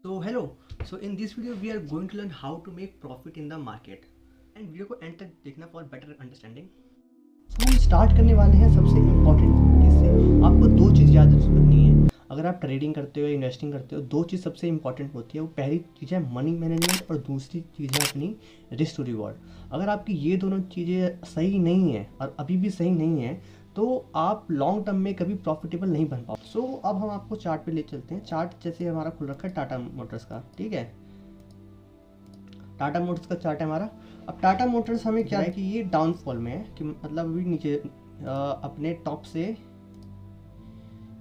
So hello, so in this video we are going to learn how to make profit in the market and video को and तक देखना for better understanding. हम start करने वाले हैं सबसे important चीज़ से। आपको दो चीज़ याद रखनी है। अगर आप ट्रेडिंग करते हो या इन्वेस्टिंग करते हो, दो चीज़ सबसे इंपॉर्टेंट होती है। वो पहली चीज़ है मनी मैनेजमेंट और दूसरी चीज़ है अपनी रिस्क टू रिवॉर्ड। अगर आपकी ये दोनों चीज़ें सही नहीं है और अभी भी सही नहीं है तो आप लॉन्ग टर्म में कभी प्रॉफिटेबल नहीं बन पाओ। सो अब हम आपको चार्ट पे ले चलते हैं। चार्ट जैसे हमारा खुल रखा है टाटा मोटर्स का, ठीक है, टाटा मोटर्स का चार्ट है हमारा। अब टाटा मोटर्स हमें क्या है कि ये डाउनफॉल में है, कि मतलब अभी नीचे अपने टॉप से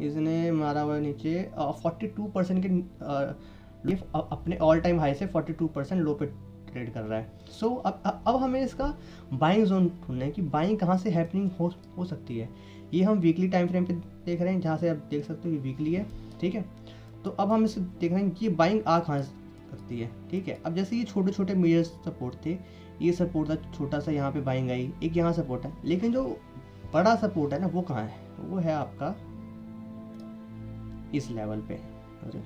इसने मारा हुआ नीचे 42% के अपने ऑल टाइम हाई से 42% लो पे ट्रेड कर रहा है। सो अब हमें इसका बाइंग जोन ढूंढना है कि बाइंग कहाँ से हैपनिंग हो सकती है। ये हम वीकली टाइम फ्रेम पे देख रहे हैं, जहाँ से आप देख सकते हो ये वीकली है, ठीक है। तो अब हम इसे देख रहे हैं कि ये बाइंग आ कहाँ सकती है, ठीक है। अब जैसे ये छोटे छोटे मेजर सपोर्ट थे, ये सपोर्ट था छोटा सा, यहाँ पे बाइंग आई, एक यहाँ सपोर्ट है, लेकिन जो बड़ा सपोर्ट है ना वो कहाँ है, वो है आपका इस लेवल पे। अरे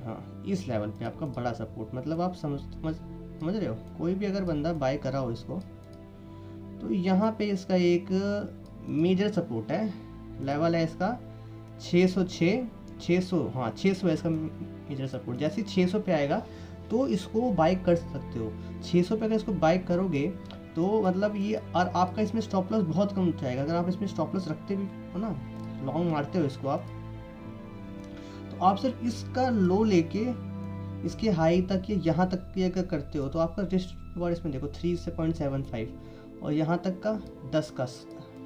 हाँ, इस लेवल पे आपका बड़ा सपोर्ट, मतलब आप समझ रहे हो। कोई भी अगर बंदा बाय करा हो इसको, तो यहाँ पे इसका एक मेजर सपोर्ट है, लेवल है इसका 606, 600, हाँ 600 है इसका मेजर सपोर्ट। जैसे 600 पे आएगा तो इसको बाय कर सकते हो। 600 पे अगर इसको बाय करोगे तो मतलब ये, और आपका इसमें स्टॉप लॉस बहुत कम जाएगा। अगर आप इसमें स्टॉप लॉस रखते भी हो ना, लॉन्ग मारते हो इसको आप, तो आप सिर्फ इसका लो लेके इसके हाई तक या यहाँ तक की अगर करते हो तो आपका रिस्क रिवॉर्ड इसमें देखो 3 से 0.75 और यहाँ तक का 10 का,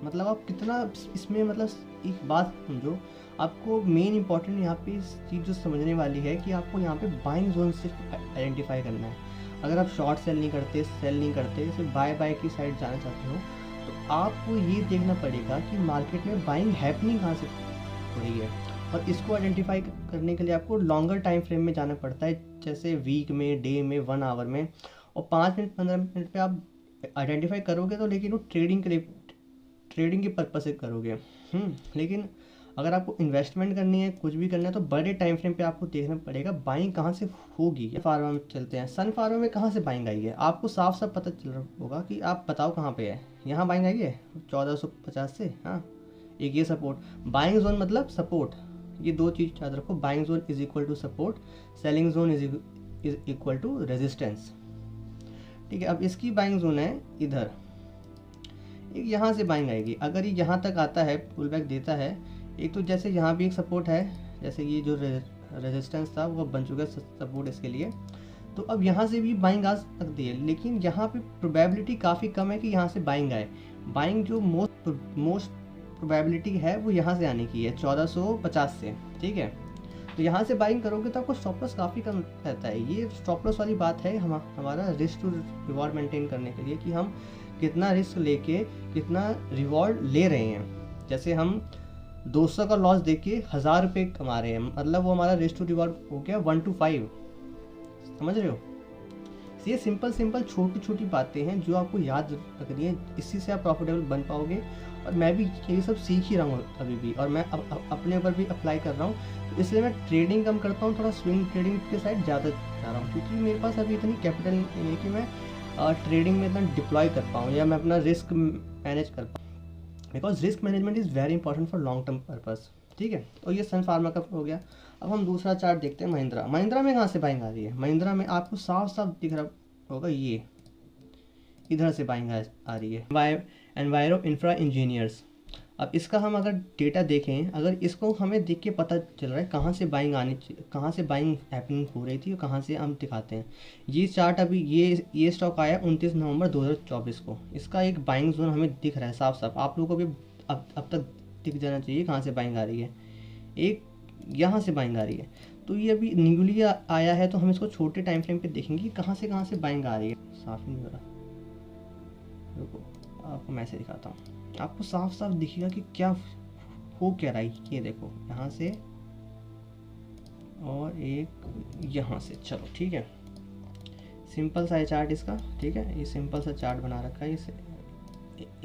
मतलब आप कितना इसमें, मतलब एक बात समझो, आपको मेन इंपॉर्टेंट यहाँ पे इस चीज़ जो समझने वाली है कि आपको यहाँ पे बाइंग जोन सिर्फ आइडेंटिफाई करना है। अगर आप शॉर्ट सेल नहीं करते, सेल नहीं करते, सिर्फ बाय की साइड जाना चाहते हो, तो आपको ये देखना पड़ेगा कि मार्केट में बाइंग हैपनिंग कहाँ से हो रही है। और इसको आइडेंटिफाई करने के लिए आपको लॉन्गर टाइम फ्रेम में जाना पड़ता है, जैसे वीक में, डे में, 1 आवर में, और 5 मिनट 15 मिनट पे आप आइडेंटिफाई करोगे तो, लेकिन वो ट्रेडिंग के लिए, ट्रेडिंग के पर्पज से करोगे। लेकिन अगर आपको इन्वेस्टमेंट करनी है, कुछ भी करना है, तो बड़े टाइम फ्रेम पे आपको देखना पड़ेगा बाइंग कहाँ से होगी। फार्मा में चलते हैं, सन फार्मा में कहाँ से बाइंग आई है आपको साफ साफ पता चल रहा होगा कि आप बताओ कहाँ पे है। यहाँ बाइंग आई है 1450 से, हाँ। एक ये सपोर्ट, बाइंग जोन मतलब सपोर्ट, ये दो चीज़ याद रखो। Buying zone is equal to support, selling zone is equal to resistance, ठीक है। अब इसकी बाइंग जोन है इधर, एक यहाँ से बाइंग आएगी। अगर ये यहाँ तक आता है, पुल बैक देता है, एक तो जैसे यहाँ भी एक सपोर्ट है, जैसे ये जो रेजिस्टेंस था वो बन चुका है सपोर्ट इसके लिए, तो अब यहाँ से भी बाइंग आ सकती है, लेकिन यहाँ पे प्रोबेबिलिटी काफ़ी कम है कि यहाँ से बाइंग आए। बाइंग जो मोस्ट प्रोबेबिलिटी है वो यहाँ से आने की है 1450 से, ठीक है। तो यहाँ से बाइंग करोगे तो आपको स्टॉप लॉस काफ़ी कम रहता है। ये स्टॉप लॉस वाली बात है हमारा रिस्क टू रिवॉर्ड मेंटेन करने के लिए, कि हम कितना रिस्क लेके कितना रिवॉर्ड ले रहे हैं। जैसे हम 200 का लॉस देके 1000 रुपये कमा रहे हैं, मतलब वो हमारा रिस्क टू रिवॉर्ड हो गया 1 to 5, समझ रहे हो। ये सिंपल छोटी छोटी बातें हैं जो आपको याद रखनी है, इसी से आप प्रॉफिटेबल बन पाओगे। और मैं भी ये सब सीख ही रहा हूँ अभी भी, और मैं अपने ऊपर भी अप्लाई कर रहा हूँ। तो इसलिए मैं ट्रेडिंग कम करता हूँ, थोड़ा स्विंग ट्रेडिंग के साइड ज़्यादा जा रहा हूँ, क्योंकि मेरे पास अभी इतनी कैपिटल नहीं है कि मैं ट्रेडिंग में इतना डिप्लॉय कर पाऊँ या मैं अपना रिस्क मैनेज कर पाऊँ, because risk management is very important for long term purpose, ठीक है। तो ये सन फार्मा का हो गया। अब हम दूसरा चार्ट देखते हैं, महिंद्रा में कहाँ से बाइंग आ रही है। महिंद्रा में आपको साफ साफ दिख रहा होगा, ये इधर से बाइंग आ रही है, एनवायरो इंफ्रा इंजीनियर्स। अब इसका हम अगर डेटा देखें, अगर इसको हमें देख के पता चल रहा है कहाँ से बाइंग आनी, कहाँ से बाइंग हैपनिंग हो रही थी और कहाँ से हम दिखाते हैं। ये चार्ट अभी ये स्टॉक आया 29 नवंबर 2024 को, इसका एक बाइंग जोन हमें दिख रहा है साफ साफ। आप लोगों को भी अब तक दिख जाना चाहिए कहाँ से बाइंग आ रही है। एक यहाँ से बाइंग आ रही है, तो ये अभी न्यूली आया है, तो हम इसको छोटे टाइम फ्रेम पे देखेंगे कहाँ से बाइंग आ रही है। साफ नहीं हो रहा, रुको आपको मैं से दिखाता हूँ, आपको साफ साफ दिखेगा कि क्या हो क्या रहा है। ये देखो यहाँ से और एक यहाँ से, चलो ठीक है, सिंपल सा है चार्ट इसका, ठीक है। ये सिंपल सा चार्ट बना रखा है, इसे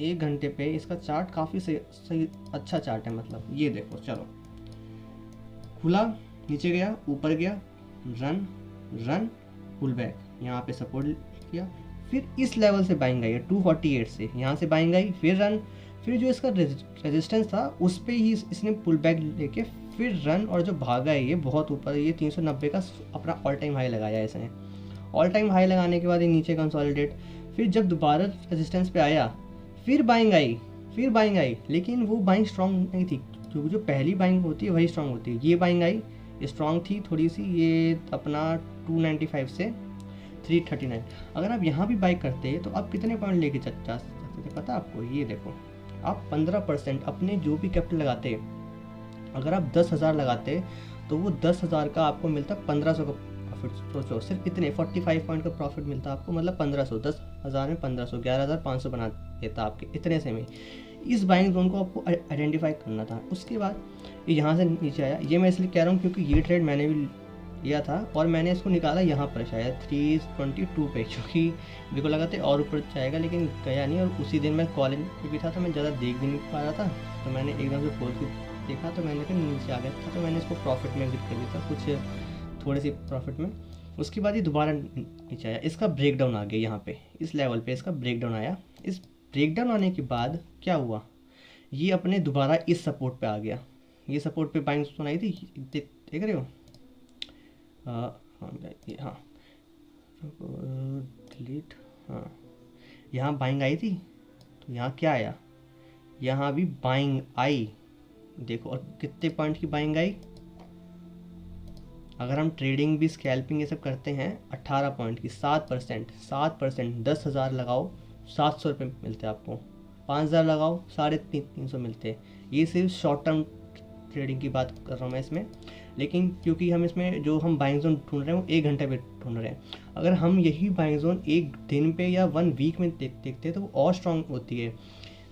1 घंटे पे इसका चार्ट काफ़ी सही अच्छा चार्ट है, मतलब ये देखो, चलो खुला, नीचे गया, ऊपर गया, रन रन, पुल बैक, यहाँ पे सपोर्ट किया, फिर इस लेवल से बाइंग आई है 248 से, यहाँ से बाइंग आई, फिर रन, फिर जो इसका रेजिस्टेंस था उस पर ही इसने पुल बैक लेके फिर रन, और जो भागा है ये बहुत ऊपर, ये 390 का अपना ऑल टाइम हाई लगाया है इसने। ऑल टाइम हाई लगाने के बाद ये नीचे कंसोलिडेट, फिर जब दोबारा रेजिस्टेंस पे आया फिर बाइंग आई, लेकिन वो बाइंग स्ट्रॉन्ग नहीं थी, क्योंकि जो पहली बाइंग होती है वही स्ट्रॉन्ग होती है। ये बाइंग आई, ये स्ट्रॉन्ग थी थोड़ी सी, ये अपना 295 से 339। अगर आप यहाँ भी बाई करते तो आप कितने पॉइंट लेके जा सकते थे पता आपको? ये देखो, आप 15% अपने जो भी कैपिटल लगाते, अगर आप 10,000 लगाते तो वो 10,000 का आपको मिलता 1500 का प्रॉफिट। सोचो, सिर्फ इतने 45 पॉइंट का प्रॉफिट मिलता आपको, मतलब 1500, 10,000 में 1500, 11,500 बना देता आपके इतने से में। इस बाइंग जोन को आपको आइडेंटिफाई करना था। उसके बाद ये यहाँ से नीचे आया, ये मैं इसलिए कह रहा हूँ क्योंकि ये ट्रेड मैंने भी लिया था और मैंने इसको निकाला यहाँ पर शायद 322 पे, क्योंकि मेरे को लगा था और ऊपर जाएगा, लेकिन गया नहीं। और उसी दिन मैं कॉलेज में भी था तो मैं ज़्यादा देख भी नहीं पा रहा था, तो मैंने एकदम से खोल के देखा तो मैंने फिर नीचे आ गया था, तो मैंने इसको प्रॉफिट में एग्जिट कर दिया था, कुछ थोड़े से प्रॉफिट में। उसके बाद ये दोबारा नीचे आया, इसका ब्रेकडाउन आ गया यहाँ पे, इस लेवल पे इसका ब्रेकडाउन आया। इस ब्रेकडाउन आने के बाद क्या हुआ, ये अपने दोबारा इस सपोर्ट पे आ गया। ये सपोर्ट पे बाइंग सुनाई थी, देख रहे हो? हाँ डिलीट, हाँ यहाँ बाइंग आई थी, तो यहाँ क्या आया, यहाँ भी बाइंग आई, देखो। और कितने पॉइंट की बाइंग आई? अगर हम ट्रेडिंग भी स्कैल्पिंग ये सब करते हैं 18 पॉइंट की, 7%, 10,000 लगाओ 700 रुपये मिलते हैं आपको, 5,000 लगाओ 350 मिलते हैं। ये सिर्फ शॉर्ट टर्म ट्रेडिंग की बात कर रहा हूँ मैं इसमें, लेकिन क्योंकि हम इसमें जो हम बाइंग जोन ढूंढ रहे हैं वो 1 घंटे पे ढूंढ रहे हैं। अगर हम यही बाइंग जोन 1 दिन पे या 1 वीक में देखते हैं तो वो और स्ट्रॉन्ग होती है।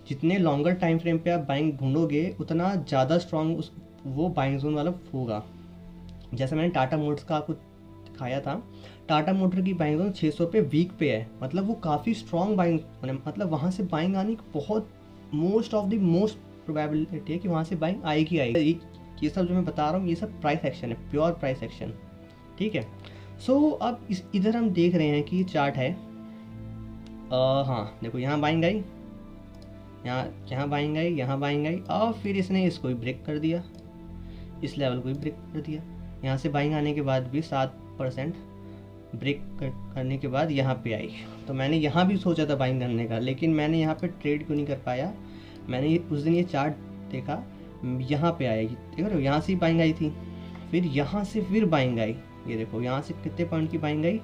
जितने लॉन्गर टाइम फ्रेम पे आप बाइंग ढूंढोगे उतना ज़्यादा स्ट्रॉन्ग वो बाइंग जोन वाला होगा। जैसे मैंने टाटा मोटर्स का आपको दिखाया था, टाटा मोटर की बाइंग जोन 600 पे वीक पे है, मतलब वो काफ़ी स्ट्रॉन्ग बाइंग, मतलब वहाँ से बाइंग आने की बहुत मोस्ट प्रोबेबिलिटी है कि वहाँ से बाइंग आएगी। ये सब जो मैं बता रहा हूँ ये सब प्राइस एक्शन है, प्योर प्राइस एक्शन, ठीक है। सो अब इधर हम देख रहे हैं कि ये चार्ट है, हाँ देखो यहाँ बाइंग आई, यहाँ बाइंग आई, यहाँ बाइंग आई, और फिर इसने इसको भी ब्रेक कर दिया, इस लेवल को भी ब्रेक कर दिया। यहाँ से बाइंग आने के बाद भी 7% ब्रेक करने के बाद यहाँ पे आई। तो मैंने यहाँ भी सोचा था बाइंग करने का, लेकिन मैंने यहाँ पे ट्रेड क्यों नहीं कर पाया। मैंने उस दिन ये चार्ट देखा, यहाँ पे आया, देख रहे हो, यहाँ से बाइंग आई थी, फिर यहाँ से फिर बाइंग आई। ये देखो यहाँ से कितने पॉइंट की बाइंग आई,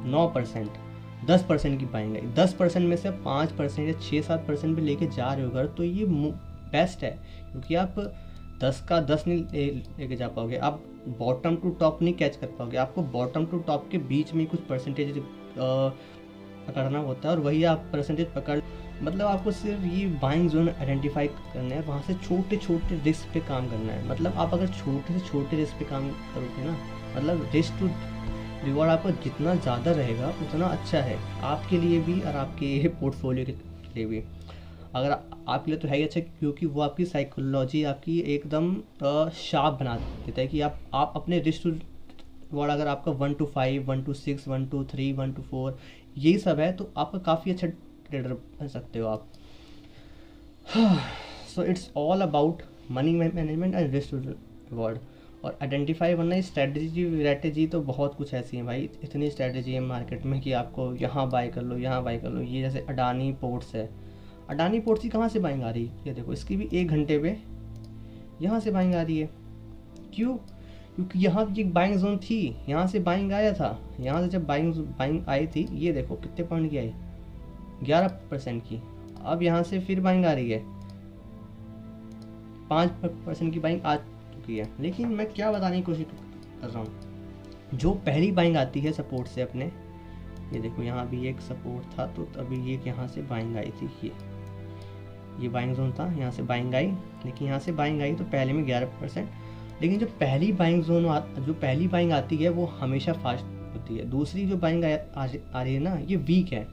9%, 10% की बाइंग आई। 10% में से 5% या 6-7% भी लेके जा रहे हो घर, तो ये बेस्ट है, क्योंकि आप 10 का 10 नहीं लेके जा पाओगे, आप बॉटम टू टॉप नहीं कैच कर पाओगे। आपको बॉटम टू टॉप के बीच में कुछ परसेंटेज पकड़ना होता है, और वही आप परसेंटेज पकड़, मतलब आपको सिर्फ ये बाइंग जोन आइडेंटिफाई करना है, वहाँ से छोटे छोटे रिस्क पे काम करना है। मतलब आप अगर छोटे से छोटे रिस्क पे काम करोगे ना, मतलब रिस्क टू रिवॉर्ड आपका जितना ज़्यादा रहेगा उतना अच्छा है आपके लिए भी और आपके पोर्टफोलियो के लिए भी। अगर आपके लिए तो है ही अच्छा, क्योंकि वो आपकी साइकोलॉजी आपकी एकदम शार्प बना देता है कि आप अपने रिस्क टू रिवॉर्ड, अगर आपका 1 to 5, 1 to 6, 1 to 3, 1 to 4 यही सब है, तो आपका काफ़ी अच्छा ट्रेडर बन सकते हो आप। So it's all about money management and risk to reward. और आइडेंटिफाई करना, स्ट्रैटेजी तो बहुत कुछ ऐसी है भाई, इतनी स्ट्रैटेजी है मार्केट में कि आपको यहाँ बाय कर लो, यहाँ बाय कर लो। ये जैसे अडानी पोर्ट्स है, अडानी पोर्ट्स की कहाँ से बाइंग आ रही है, ये देखो, इसकी भी 1 घंटे पे यहाँ से बाइंग आ रही है। क्यों? क्योंकि यहाँ की एक बाइंग जोन थी, यहाँ से बाइंग आया था, यहाँ से जब बाइंग आई थी, ये देखो कितने पॉइंट की आई, 11% की। अब यहाँ से फिर बाइंग आ रही है, 5% की बाइंग आ चुकी है। लेकिन मैं क्या बताने की कोशिश कर रहा हूँ, जो पहली बाइंग आती है सपोर्ट से अपने, ये देखो यहाँ भी एक सपोर्ट था, तो अभी ये यहाँ से बाइंग आई थी, ये बाइंग जोन था, यहाँ से बाइंग आई, लेकिन यहाँ से बाइंग आई तो पहले में 11%। लेकिन जो पहली बाइंग जोन जो पहली बाइंग आती है वो हमेशा फास्ट होती है। दूसरी जो बाइंग आ रही है ना, ये वीक है,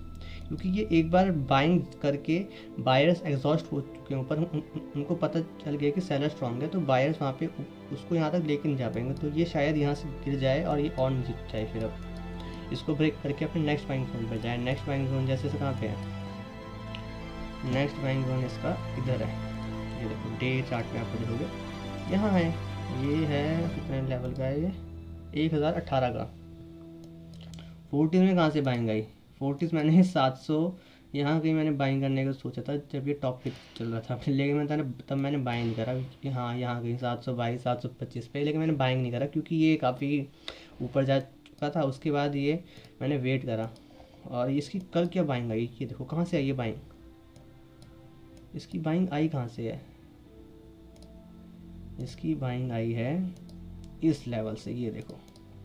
क्योंकि ये एक बार बाइंग करके बायर्स एग्जॉस्ट हो चुके हैं ऊपर, उनको पता चल गया कि सेलर स्ट्रॉन्ग है, तो बायर्स वहाँ पे उसको यहाँ तक लेके नहीं जा पाएंगे, तो ये शायद यहाँ से गिर जाए और ये और नहीं जीत जाए। फिर अब इसको ब्रेक करके अपने नेक्स्ट बाइंग जोन पर जाए। नेक्स्ट बाइंग जोन जैसे से कहाँ पे है, नेक्स्ट बाइंग जोन इसका इधर है, ये देखो डे चार्ट में आपको देखोगे यहाँ है। ये है कितने लेवल का है, ये 1018 का। 40 में कहाँ से बाइंग आई, 40 मैंने 700 यहाँ कहीं मैंने बाइंग करने का सोचा था जब ये टॉप पे चल रहा था, लेकिन मैं तब मैंने बाइंग नहीं करा कि हाँ यहाँ कहीं 722 725 पे, लेकिन मैंने बाइंग नहीं करा क्योंकि ये काफ़ी ऊपर जा चुका था। उसके बाद ये मैंने वेट करा, और इसकी कल क्या बाइंग आई, ये देखो कहाँ से आई ये बाइंग, इसकी बाइंग आई कहाँ से है, इसकी बाइंग आई है इस लेवल से, ये देखो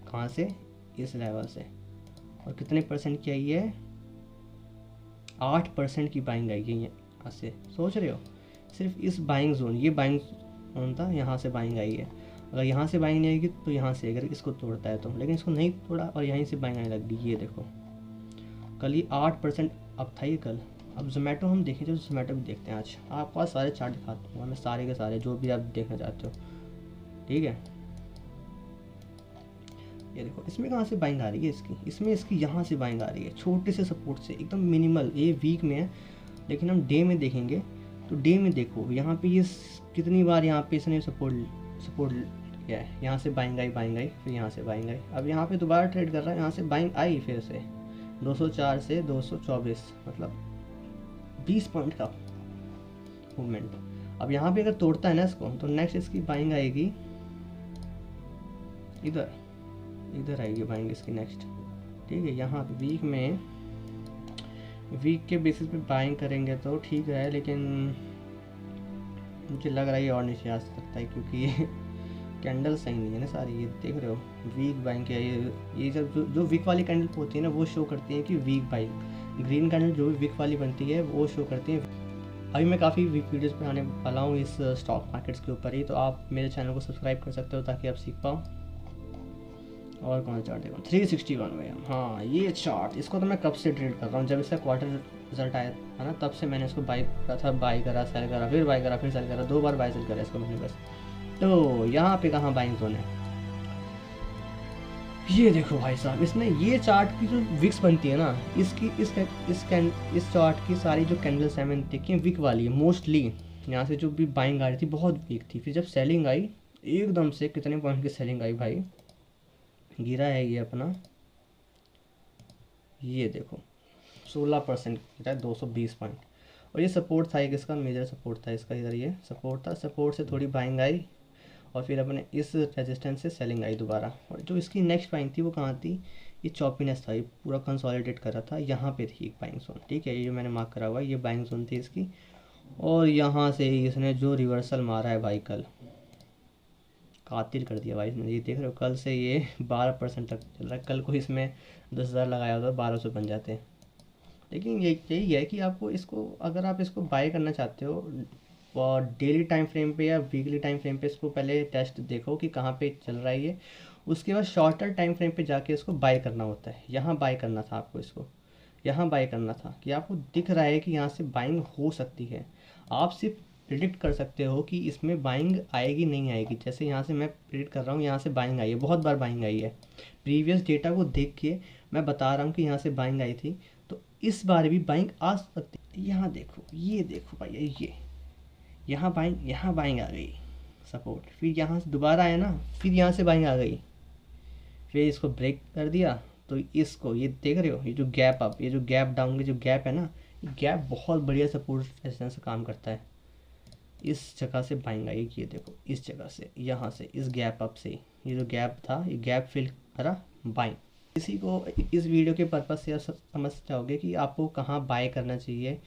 कहाँ से, इस लेवल से। और कितने परसेंट की आई है, 8% की बाइंग आई है यहाँ से। सोच रहे हो सिर्फ इस बाइंग जोन, ये बाइंग जोन था, यहाँ से बाइंग आई है। अगर यहाँ से बाइंग नहीं आएगी तो यहाँ से, अगर इसको तोड़ता है तो, लेकिन इसको नहीं तोड़ा और यहीं से बाइंग आने लग गई। ये देखो कल ये 8% अब था ये कल। अब जोमेटो हम देखें, तो जोमेटो भी देखते हैं आज, आपको आज सारे चार्ट दिखाता हूँ मैं, सारे के सारे जो भी आप देखना चाहते हो, ठीक है। ये देखो इसमें कहाँ से बाइंग आ रही है इसकी, इसमें इसकी यहाँ से बाइंग आ रही है, छोटे से सपोर्ट से एकदम मिनिमल। ये वीक में है, लेकिन हम डे में देखेंगे तो डे में देखो यहाँ पे ये कितनी बार यहाँ पे इसने सपोर्ट किया है, यहाँ से बाइंग आई, फिर यहाँ से बाइंग आई। अब यहाँ पे दोबारा ट्रेड कर रहा है, यहाँ से बाइंग आई फिर से 204 से 224, मतलब 20 पॉइंट का मूवमेंट। अब यहाँ पे अगर तोड़ता है ना इसको, तो नेक्स्ट इसकी बाइंग आएगी इधर आएगी बाइंग इसकी नेक्स्ट, ठीक है। यहाँ पे वीक के बेसिस पे बाइंग करेंगे तो ठीक है, लेकिन मुझे लग रहा है ये और नीचे आ सकता है, क्योंकि ये कैंडल सही नहीं है ना सारी, ये देख रहे हो वीक बाइंग क्या है। ये जब जो वीक वाली कैंडल होती है ना, वो शो करती है कि वीक बाइंग। ग्रीन कैंडल जो भी वीक वाली बनती है वो शो करती है। अभी मैं काफ़ी वीडियोज़ बनाने वाला हूँ इस स्टॉक मार्केट्स के ऊपर ही, तो आप मेरे चैनल को सब्सक्राइब कर सकते हो ताकि आप सीख पाओ। और कौन सा चार्ट देखो, 361 में, हाँ ये चार्ट, इसको तो मैं कब से ट्रेड कर रहा हूँ, जब इसका क्वार्टर रिजल्ट आया था ना, तब से मैंने इसको बाई करा था, बाई करा, सेल करा, फिर बाई करा, फिर सेल करा, 2 बार बाई सेल करा इसको मैंने बस। तो यहाँ पे कहाँ बाइंग जोन है, ये देखो भाई साहब, इसने ये चार्ट की जो विक्स बनती है ना, इसकी इस चार्ट की सारी जो कैंडल्स हैं मैंने देखी हैं विक वाली है मोस्टली। यहाँ से जो भी बाइंग आ रही थी बहुत वीक थी, फिर जब सेलिंग आई एकदम से कितने पॉइंट की सेलिंग आई भाई, गिरा है ये अपना, ये देखो 16% गिरा है, 220 पॉइंट। और ये सपोर्ट था, एक इसका मेजर सपोर्ट था इसका, इधर ये सपोर्ट था, सपोर्ट से थोड़ी बाइंग आई और फिर अपने इस रेजिस्टेंस से सेलिंग आई दोबारा। और जो इसकी नेक्स्ट बाइंग थी वो कहाँ थी, ये चॉपीनेस था, ये पूरा कंसोलिडेट कर रहा था, यहाँ पे थी एक बाइंग जोन, ठीक है। ये जो मैंने मार्क करा हुआ है ये बाइंग जोन थी इसकी, और यहाँ से इसने जो रिवर्सल मारा है भाई, कल कातिल कर दिया भाई इसने। ये देख रहे हो कल से ये 12% तक चल रहा है, कल को इसमें 10,000 लगाया होता 1200 बन जाते हैं। लेकिन यही है कि आपको इसको, अगर आप इसको बाय करना चाहते हो और डेली टाइम फ्रेम पे या वीकली टाइम फ्रेम पे इसको पहले टेस्ट देखो कि कहाँ पे चल रहा है ये, उसके बाद शॉर्टर टाइम फ्रेम पे जाके इसको बाय करना होता है। यहाँ बाय करना था आपको, इसको यहाँ बाय करना था कि आपको दिख रहा है कि यहाँ से बाइंग हो सकती है, आप सिर्फ प्रिडिक्ट कर सकते हो कि इसमें बाइंग आएगी नहीं आएगी। जैसे यहाँ से मैं प्रिडिक्ट कर रहा हूँ, यहाँ से बाइंग आई है, बहुत बार बाइंग आई है, प्रीवियस डेटा को देख के मैं बता रहा हूँ कि यहाँ से बाइंग आई थी, तो इस बार भी बाइंग आ सकती है। यहाँ देखो, ये देखो भाई, ये यहाँ बाइंग आ गई सपोर्ट, फिर यहाँ से दोबारा आया ना, फिर यहाँ से बाइंग आ गई, फिर इसको ब्रेक कर दिया। तो इसको ये देख रहे हो, ये जो गैप अप, ये जो गैप डाउन की जो गैप है ना, ये गैप बहुत बढ़िया सपोर्ट रेजिस्टेंस से काम करता है। इस जगह से बाइंग आई, ये देखो इस जगह से, यहाँ से इस गैप अप से, ये जो गैप था ये गैप फिल करा बाइंग। इसी को इस वीडियो के पर्पज़ से आप समझ जाओगे कि आपको कहाँ बाय करना चाहिए।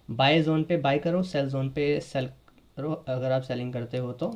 बाय जोन पे बाय करो, सेल जोन पे सेल करो अगर आप सेलिंग करते हो तो,